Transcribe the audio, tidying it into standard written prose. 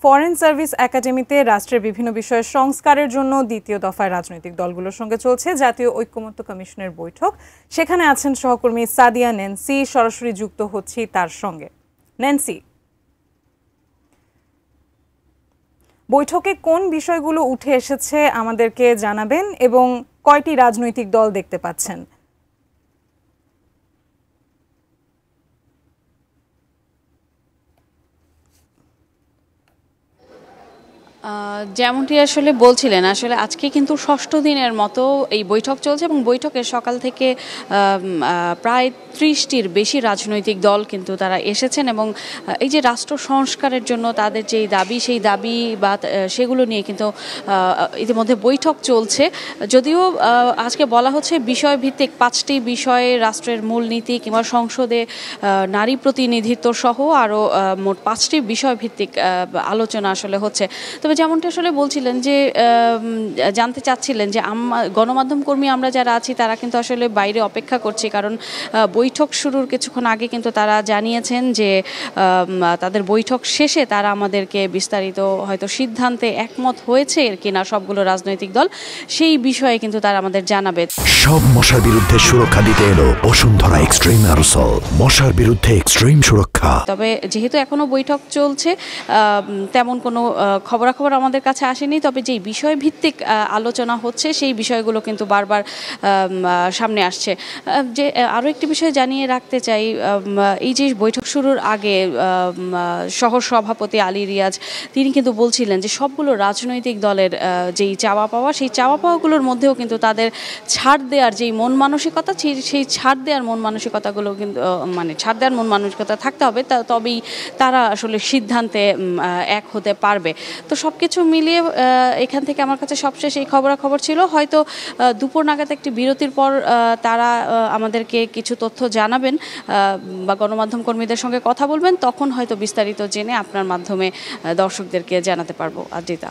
Foreign service একাডেমিতে রাষ্ট্রের বিভিন্ন বিষয়ের সংস্কারের জন্য দ্বিতীয় দফায় রাজনৈতিক দলগুলোর সঙ্গে চলছে জাতীয় ঐক্যমত্য কমিশনের বৈঠক। সেখানে আছেন সহকর্মী সাদিয়া ন্যান্সি, সরাসরি যুক্ত হচ্ছি তার সঙ্গে। ন্যান্সি, বৈঠকে কোন বিষয়গুলো উঠে এসেছে আমাদেরকে জানাবেন এবং কয়টি রাজনৈতিক দল দেখতে পাচ্ছেন? যেমনটি আসলে বলছিলেন, আসলে আজকে কিন্তু ষষ্ঠ দিনের মতো এই বৈঠক চলছে এবং বৈঠকের সকাল থেকে প্রায় 30টির বেশি রাজনৈতিক দল কিন্তু তারা এসেছেন এবং এই যে রাষ্ট্র সংস্কারের জন্য তাদের যেই দাবি, সেই দাবি বা সেগুলো নিয়ে কিন্তু ইতিমধ্যে বৈঠক চলছে। যদিও আজকে বলা হচ্ছে বিষয়ভিত্তিক 5টি বিষয়ে রাষ্ট্রের মূলনীতি কিংবা সংসদে নারী প্রতিনিধিত্ব সহ আরও মোট 5টি বিষয়ভিত্তিক আলোচনা আসলে হচ্ছে। তবে যেমনটা আসলে বলছিলেন যে জানতে চাচ্ছিলেন যে গণমাধ্যম কর্মী আমরা যারা আছি তারা কিন্তু আসলে বাইরে অপেক্ষা করছি, কারণ বৈঠক শুরুর কিছুক্ষণ আগে কিন্তু তারা জানিয়েছেন যে তাদের বৈঠক শেষে তারা আমাদেরকে বিস্তারিত হয়তো সিদ্ধান্তে একমত হয়েছে কিনা সবগুলো রাজনৈতিক দল, সেই বিষয়ে কিন্তু তারা আমাদের জানাবে। সব মশার বিরুদ্ধে সুরক্ষা দিতে এলো বসুন্ধরা এক্সট্রিম অ্যারোসল, মশার বিরুদ্ধে এক্সট্রিম সুরক্ষা। তবে যেহেতু এখনো বৈঠক চলছে, তেমন কোনো খবরাখবর আমাদের কাছে আসেনি। তবে যেই বিষয় ভিত্তিক আলোচনা হচ্ছে সেই বিষয়গুলো কিন্তু বারবার সামনে আসছে। যে আরও একটি বিষয় জানিয়ে রাখতে চাই, এই যে বৈঠক শুরুর আগে সহ সভাপতি আলী রিয়াজ তিনি কিন্তু বলছিলেন যে সবগুলো রাজনৈতিক দলের যেই চাওয়া পাওয়া, সেই চাওয়া পাওয়াগুলোর মধ্যেও কিন্তু তাদের ছাড় দেওয়ার যেই মন মানসিকতা, সেই ছাড় দেওয়ার মন মানসিকতাগুলো কিন্তু ছাড় দেওয়ার মন মানসিকতা থাকতে হবে, তবেই তারা আসলে সিদ্ধান্তে এক হতে পারবে। তো সব কিছু মিলিয়ে এখান থেকে আমার কাছে সবশেষ এই খবরাখবর ছিল। হয়তো দুপুর নাগাদ একটি বিরতির পর তারা আমাদেরকে কিছু তথ্য জানাবেন বা গণমাধ্যম কর্মীদের সঙ্গে কথা বলবেন, তখন হয়তো বিস্তারিত জেনে আপনার মাধ্যমে দর্শকদেরকে জানাতে পারবো। আজিতা।